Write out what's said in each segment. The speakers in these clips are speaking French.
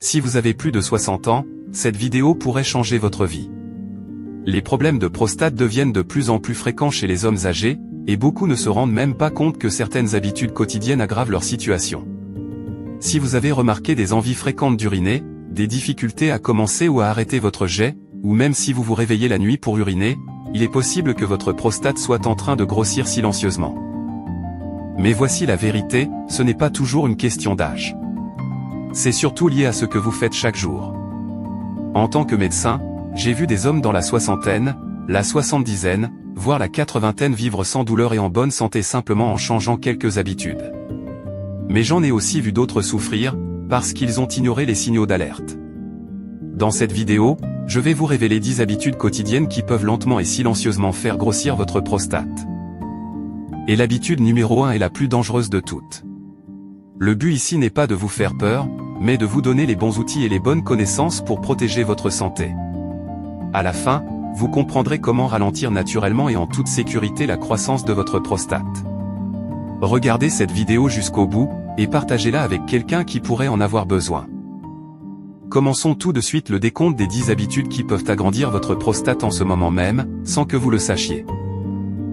Si vous avez plus de 60 ans, cette vidéo pourrait changer votre vie. Les problèmes de prostate deviennent de plus en plus fréquents chez les hommes âgés, et beaucoup ne se rendent même pas compte que certaines habitudes quotidiennes aggravent leur situation. Si vous avez remarqué des envies fréquentes d'uriner, des difficultés à commencer ou à arrêter votre jet, ou même si vous vous réveillez la nuit pour uriner, il est possible que votre prostate soit en train de grossir silencieusement. Mais voici la vérité, ce n'est pas toujours une question d'âge. C'est surtout lié à ce que vous faites chaque jour. En tant que médecin, j'ai vu des hommes dans la soixantaine, la soixante-dizaine, voire la quatre-vingtaine vivre sans douleur et en bonne santé simplement en changeant quelques habitudes. Mais j'en ai aussi vu d'autres souffrir, parce qu'ils ont ignoré les signaux d'alerte. Dans cette vidéo, je vais vous révéler 10 habitudes quotidiennes qui peuvent lentement et silencieusement faire grossir votre prostate. Et l'habitude numéro 1 est la plus dangereuse de toutes. Le but ici n'est pas de vous faire peur, mais de vous donner les bons outils et les bonnes connaissances pour protéger votre santé. À la fin, vous comprendrez comment ralentir naturellement et en toute sécurité la croissance de votre prostate. Regardez cette vidéo jusqu'au bout, et partagez-la avec quelqu'un qui pourrait en avoir besoin. Commençons tout de suite le décompte des 10 habitudes qui peuvent agrandir votre prostate en ce moment même, sans que vous le sachiez.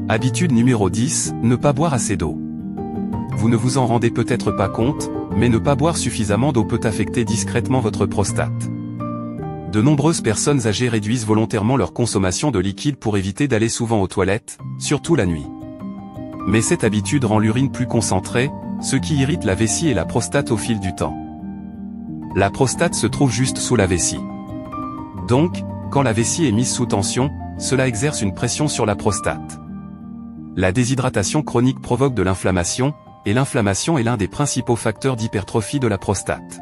Habitude numéro 10, ne pas boire assez d'eau. Vous ne vous en rendez peut-être pas compte, mais ne pas boire suffisamment d'eau peut affecter discrètement votre prostate. De nombreuses personnes âgées réduisent volontairement leur consommation de liquide pour éviter d'aller souvent aux toilettes, surtout la nuit. Mais cette habitude rend l'urine plus concentrée, ce qui irrite la vessie et la prostate au fil du temps. La prostate se trouve juste sous la vessie. Donc, quand la vessie est mise sous tension, cela exerce une pression sur la prostate. La déshydratation chronique provoque de l'inflammation, et l'inflammation est l'un des principaux facteurs d'hypertrophie de la prostate.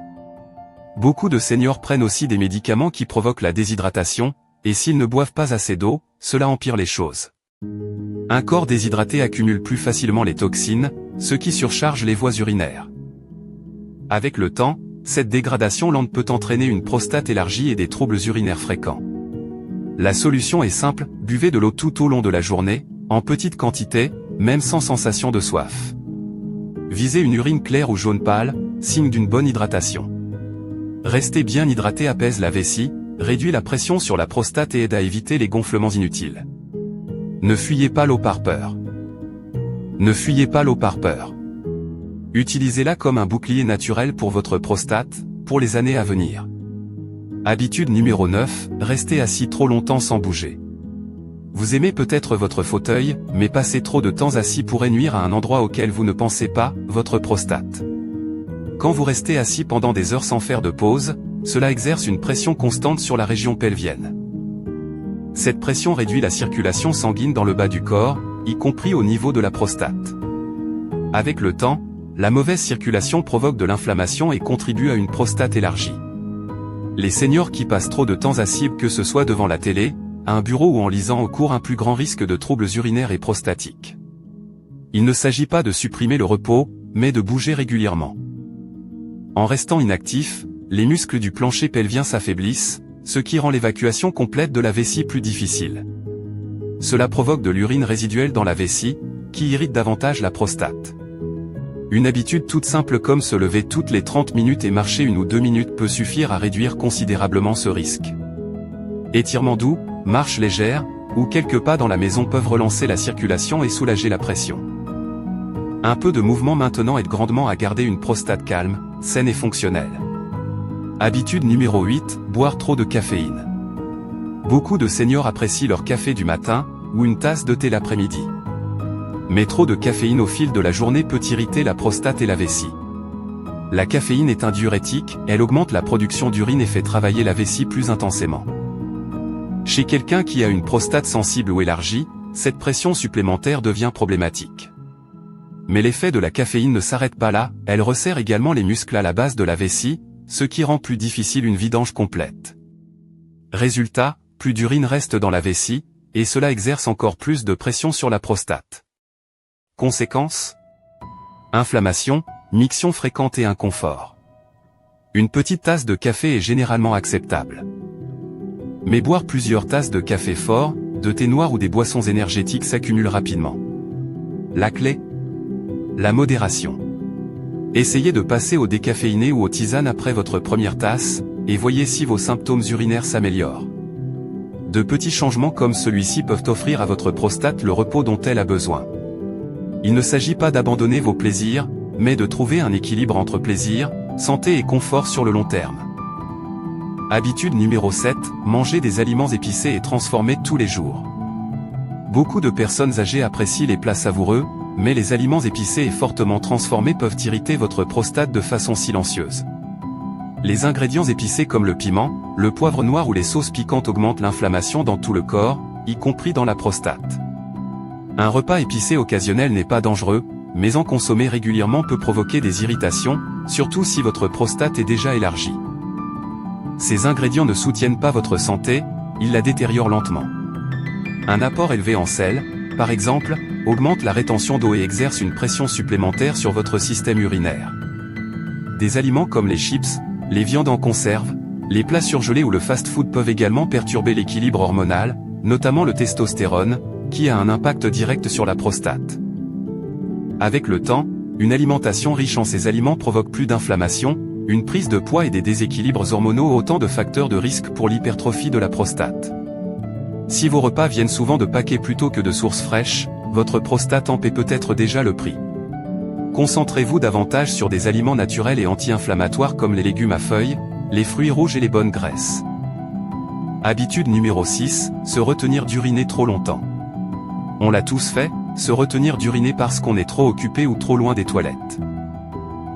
Beaucoup de seniors prennent aussi des médicaments qui provoquent la déshydratation, et s'ils ne boivent pas assez d'eau, cela empire les choses. Un corps déshydraté accumule plus facilement les toxines, ce qui surcharge les voies urinaires. Avec le temps, cette dégradation lente peut entraîner une prostate élargie et des troubles urinaires fréquents. La solution est simple, buvez de l'eau tout au long de la journée, en petite quantité, même sans sensation de soif. Visez une urine claire ou jaune pâle, signe d'une bonne hydratation. Rester bien hydraté apaise la vessie, réduit la pression sur la prostate et aide à éviter les gonflements inutiles. Ne fuyez pas l'eau par peur. Ne fuyez pas l'eau par peur. Utilisez-la comme un bouclier naturel pour votre prostate, pour les années à venir. Habitude numéro 9, restez assis trop longtemps sans bouger. Vous aimez peut-être votre fauteuil, mais passer trop de temps assis pourrait nuire à un endroit auquel vous ne pensez pas, votre prostate. Quand vous restez assis pendant des heures sans faire de pause, cela exerce une pression constante sur la région pelvienne. Cette pression réduit la circulation sanguine dans le bas du corps, y compris au niveau de la prostate. Avec le temps, la mauvaise circulation provoque de l'inflammation et contribue à une prostate élargie. Les seniors qui passent trop de temps assis, que ce soit devant la télé, à un bureau ou en lisant courent un plus grand risque de troubles urinaires et prostatiques. Il ne s'agit pas de supprimer le repos, mais de bouger régulièrement. En restant inactif, les muscles du plancher pelvien s'affaiblissent, ce qui rend l'évacuation complète de la vessie plus difficile. Cela provoque de l'urine résiduelle dans la vessie, qui irrite davantage la prostate. Une habitude toute simple comme se lever toutes les 30 minutes et marcher 1 ou 2 minutes peut suffire à réduire considérablement ce risque. Étirements doux, marches légères, ou quelques pas dans la maison peuvent relancer la circulation et soulager la pression. Un peu de mouvement maintenant aide grandement à garder une prostate calme, saine et fonctionnelle. Habitude numéro 8, boire trop de caféine. Beaucoup de seniors apprécient leur café du matin, ou une tasse de thé l'après-midi. Mais trop de caféine au fil de la journée peut irriter la prostate et la vessie. La caféine est un diurétique, elle augmente la production d'urine et fait travailler la vessie plus intensément. Chez quelqu'un qui a une prostate sensible ou élargie, cette pression supplémentaire devient problématique. Mais l'effet de la caféine ne s'arrête pas là, elle resserre également les muscles à la base de la vessie, ce qui rend plus difficile une vidange complète. Résultat, plus d'urine reste dans la vessie, et cela exerce encore plus de pression sur la prostate. Conséquence ? Inflammation, miction fréquente et inconfort. Une petite tasse de café est généralement acceptable. Mais boire plusieurs tasses de café fort, de thé noir ou des boissons énergétiques s'accumulent rapidement. La clé ? La modération. Essayez de passer au décaféiné ou aux tisanes après votre première tasse, et voyez si vos symptômes urinaires s'améliorent. De petits changements comme celui-ci peuvent offrir à votre prostate le repos dont elle a besoin. Il ne s'agit pas d'abandonner vos plaisirs, mais de trouver un équilibre entre plaisir, santé et confort sur le long terme. Habitude numéro 7, manger des aliments épicés et transformés tous les jours. Beaucoup de personnes âgées apprécient les plats savoureux, mais les aliments épicés et fortement transformés peuvent irriter votre prostate de façon silencieuse. Les ingrédients épicés comme le piment, le poivre noir ou les sauces piquantes augmentent l'inflammation dans tout le corps, y compris dans la prostate. Un repas épicé occasionnel n'est pas dangereux, mais en consommer régulièrement peut provoquer des irritations, surtout si votre prostate est déjà élargie. Ces ingrédients ne soutiennent pas votre santé, ils la détériorent lentement. Un apport élevé en sel, par exemple, augmente la rétention d'eau et exerce une pression supplémentaire sur votre système urinaire. Des aliments comme les chips, les viandes en conserve, les plats surgelés ou le fast-food peuvent également perturber l'équilibre hormonal, notamment le testostérone, qui a un impact direct sur la prostate. Avec le temps, une alimentation riche en ces aliments provoque plus d'inflammation, une prise de poids et des déséquilibres hormonaux, autant de facteurs de risque pour l'hypertrophie de la prostate. Si vos repas viennent souvent de paquets plutôt que de sources fraîches, votre prostate en paie peut-être déjà le prix. Concentrez-vous davantage sur des aliments naturels et anti-inflammatoires comme les légumes à feuilles, les fruits rouges et les bonnes graisses. Habitude numéro 6, se retenir d'uriner trop longtemps. On l'a tous fait, se retenir d'uriner parce qu'on est trop occupé ou trop loin des toilettes.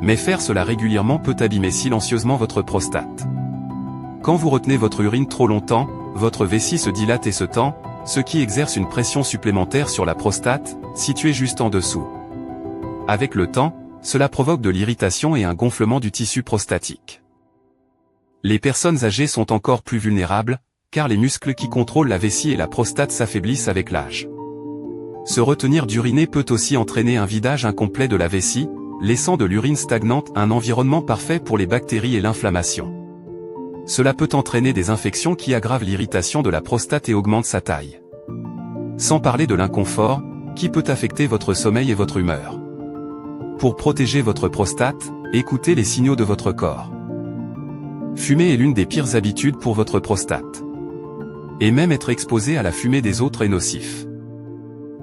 Mais faire cela régulièrement peut abîmer silencieusement votre prostate. Quand vous retenez votre urine trop longtemps, votre vessie se dilate et se tend, ce qui exerce une pression supplémentaire sur la prostate, située juste en dessous. Avec le temps, cela provoque de l'irritation et un gonflement du tissu prostatique. Les personnes âgées sont encore plus vulnérables, car les muscles qui contrôlent la vessie et la prostate s'affaiblissent avec l'âge. Se retenir d'uriner peut aussi entraîner un vidage incomplet de la vessie, laissant de l'urine stagnante, un environnement parfait pour les bactéries et l'inflammation. Cela peut entraîner des infections qui aggravent l'irritation de la prostate et augmentent sa taille. Sans parler de l'inconfort, qui peut affecter votre sommeil et votre humeur. Pour protéger votre prostate, écoutez les signaux de votre corps. Fumer est l'une des pires habitudes pour votre prostate. Et même être exposé à la fumée des autres est nocif.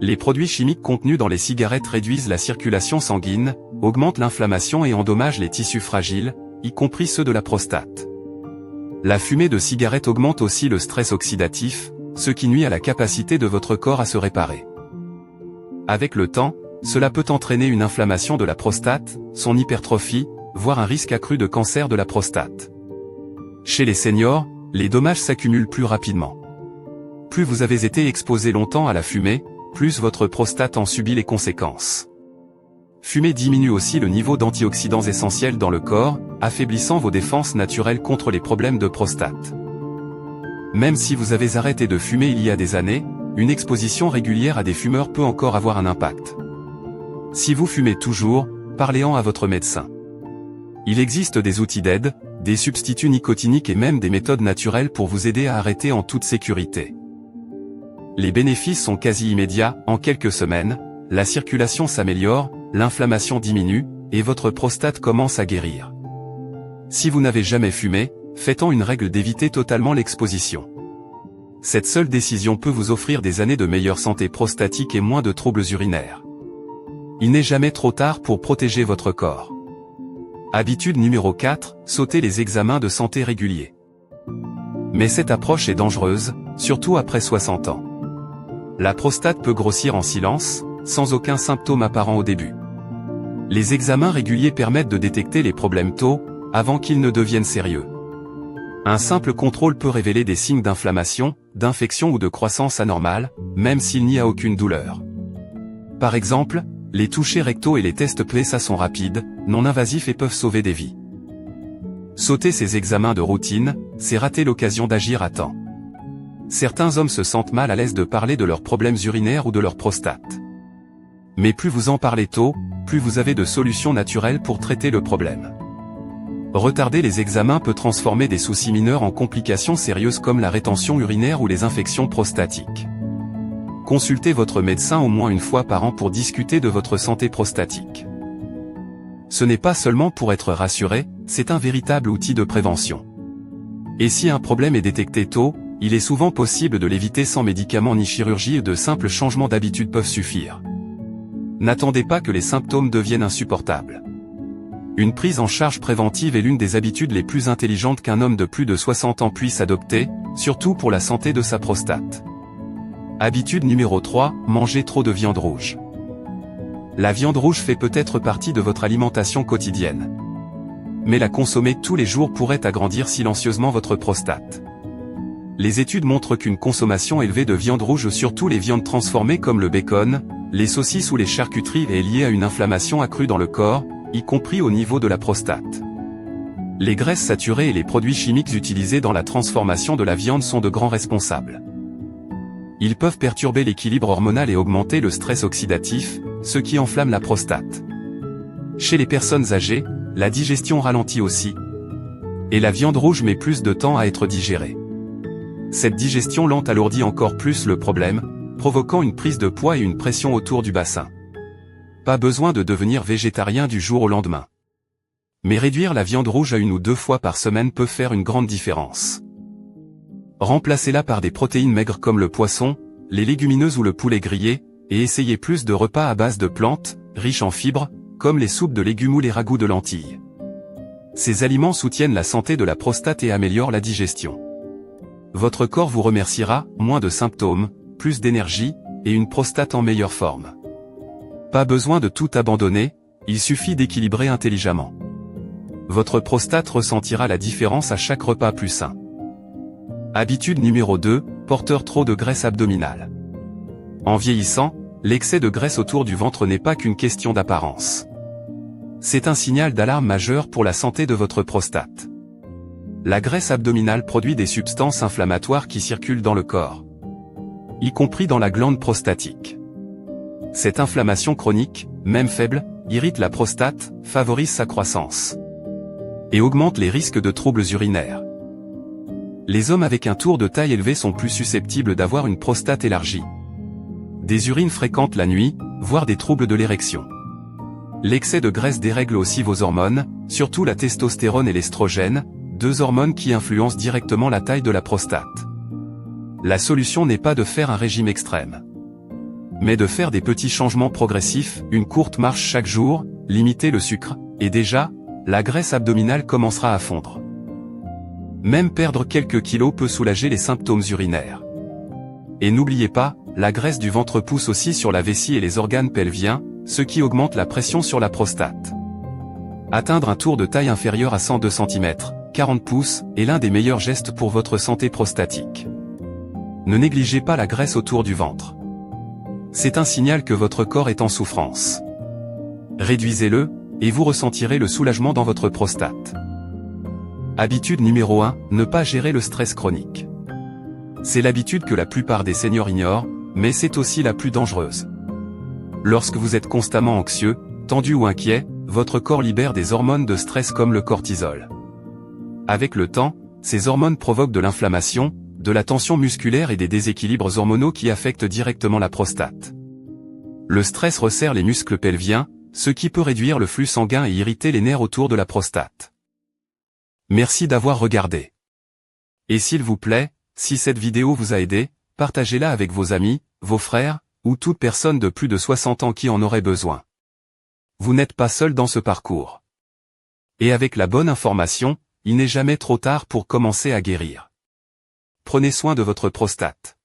Les produits chimiques contenus dans les cigarettes réduisent la circulation sanguine, augmentent l'inflammation et endommagent les tissus fragiles, y compris ceux de la prostate. La fumée de cigarette augmente aussi le stress oxydatif, ce qui nuit à la capacité de votre corps à se réparer. Avec le temps, cela peut entraîner une inflammation de la prostate, son hypertrophie, voire un risque accru de cancer de la prostate. Chez les seniors, les dommages s'accumulent plus rapidement. Plus vous avez été exposé longtemps à la fumée, plus votre prostate en subit les conséquences. Fumer diminue aussi le niveau d'antioxydants essentiels dans le corps, affaiblissant vos défenses naturelles contre les problèmes de prostate. Même si vous avez arrêté de fumer il y a des années, une exposition régulière à des fumeurs peut encore avoir un impact. Si vous fumez toujours, parlez-en à votre médecin. Il existe des outils d'aide, des substituts nicotiniques et même des méthodes naturelles pour vous aider à arrêter en toute sécurité. Les bénéfices sont quasi immédiats, en quelques semaines, la circulation s'améliore, l'inflammation diminue, et votre prostate commence à guérir. Si vous n'avez jamais fumé, faites-en une règle d'éviter totalement l'exposition. Cette seule décision peut vous offrir des années de meilleure santé prostatique et moins de troubles urinaires. Il n'est jamais trop tard pour protéger votre corps. Habitude numéro 4, sauter les examens de santé réguliers. Mais cette approche est dangereuse, surtout après 60 ans. La prostate peut grossir en silence, sans aucun symptôme apparent au début. Les examens réguliers permettent de détecter les problèmes tôt, avant qu'ils ne deviennent sérieux. Un simple contrôle peut révéler des signes d'inflammation, d'infection ou de croissance anormale, même s'il n'y a aucune douleur. Par exemple, les touchés rectaux et les tests PSA sont rapides, non invasifs et peuvent sauver des vies. Sauter ces examens de routine, c'est rater l'occasion d'agir à temps. Certains hommes se sentent mal à l'aise de parler de leurs problèmes urinaires ou de leur prostate. Mais plus vous en parlez tôt, plus vous avez de solutions naturelles pour traiter le problème. Retarder les examens peut transformer des soucis mineurs en complications sérieuses comme la rétention urinaire ou les infections prostatiques. Consultez votre médecin au moins une fois par an pour discuter de votre santé prostatique. ce n'est pas seulement pour être rassuré, c'est un véritable outil de prévention. Et si un problème est détecté tôt, il est souvent possible de l'éviter sans médicaments ni chirurgie et de simples changements d'habitude peuvent suffire. N'attendez pas que les symptômes deviennent insupportables. Une prise en charge préventive est l'une des habitudes les plus intelligentes qu'un homme de plus de 60 ans puisse adopter, surtout pour la santé de sa prostate. Habitude numéro 3, manger trop de viande rouge. La viande rouge fait peut-être partie de votre alimentation quotidienne. Mais la consommer tous les jours pourrait agrandir silencieusement votre prostate. Les études montrent qu'une consommation élevée de viande rouge, surtout les viandes transformées comme le bacon, les saucisses ou les charcuteries, est liée à une inflammation accrue dans le corps, y compris au niveau de la prostate. Les graisses saturées et les produits chimiques utilisés dans la transformation de la viande sont de grands responsables. Ils peuvent perturber l'équilibre hormonal et augmenter le stress oxydatif, ce qui enflamme la prostate. Chez les personnes âgées, la digestion ralentit aussi. Et la viande rouge met plus de temps à être digérée. Cette digestion lente alourdit encore plus le problème, provoquant une prise de poids et une pression autour du bassin. Pas besoin de devenir végétarien du jour au lendemain. Mais réduire la viande rouge à 1 ou 2 fois par semaine peut faire une grande différence. Remplacez-la par des protéines maigres comme le poisson, les légumineuses ou le poulet grillé, et essayez plus de repas à base de plantes, riches en fibres, comme les soupes de légumes ou les ragoûts de lentilles. Ces aliments soutiennent la santé de la prostate et améliorent la digestion. Votre corps vous remerciera, moins de symptômes, plus d'énergie, et une prostate en meilleure forme. Pas besoin de tout abandonner, il suffit d'équilibrer intelligemment. Votre prostate ressentira la différence à chaque repas plus sain. Habitude numéro 2, porteur trop de graisse abdominale. En vieillissant, l'excès de graisse autour du ventre n'est pas qu'une question d'apparence. C'est un signal d'alarme majeur pour la santé de votre prostate. La graisse abdominale produit des substances inflammatoires qui circulent dans le corps, y compris dans la glande prostatique. Cette inflammation chronique, même faible, irrite la prostate, favorise sa croissance et augmente les risques de troubles urinaires. Les hommes avec un tour de taille élevé sont plus susceptibles d'avoir une prostate élargie, des urines fréquentes la nuit, voire des troubles de l'érection. L'excès de graisse dérègle aussi vos hormones, surtout la testostérone et l'estrogène, 2 hormones qui influencent directement la taille de la prostate. La solution n'est pas de faire un régime extrême, mais de faire des petits changements progressifs, une courte marche chaque jour, limiter le sucre, et déjà, la graisse abdominale commencera à fondre. Même perdre quelques kilos peut soulager les symptômes urinaires. Et n'oubliez pas, la graisse du ventre pousse aussi sur la vessie et les organes pelviens, ce qui augmente la pression sur la prostate. Atteindre un tour de taille inférieur à 102 cm, 40 pouces, est l'un des meilleurs gestes pour votre santé prostatique. Ne négligez pas la graisse autour du ventre. C'est un signal que votre corps est en souffrance. Réduisez-le, et vous ressentirez le soulagement dans votre prostate. Habitude numéro 1, ne pas gérer le stress chronique. C'est l'habitude que la plupart des seniors ignorent, mais c'est aussi la plus dangereuse. Lorsque vous êtes constamment anxieux, tendu ou inquiet, votre corps libère des hormones de stress comme le cortisol. Avec le temps, ces hormones provoquent de l'inflammation, de la tension musculaire et des déséquilibres hormonaux qui affectent directement la prostate. Le stress resserre les muscles pelviens, ce qui peut réduire le flux sanguin et irriter les nerfs autour de la prostate. Merci d'avoir regardé. Et s'il vous plaît, si cette vidéo vous a aidé, partagez-la avec vos amis, vos frères, ou toute personne de plus de 60 ans qui en aurait besoin. Vous n'êtes pas seul dans ce parcours. Et avec la bonne information, il n'est jamais trop tard pour commencer à guérir. Prenez soin de votre prostate.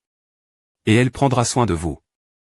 Et elle prendra soin de vous.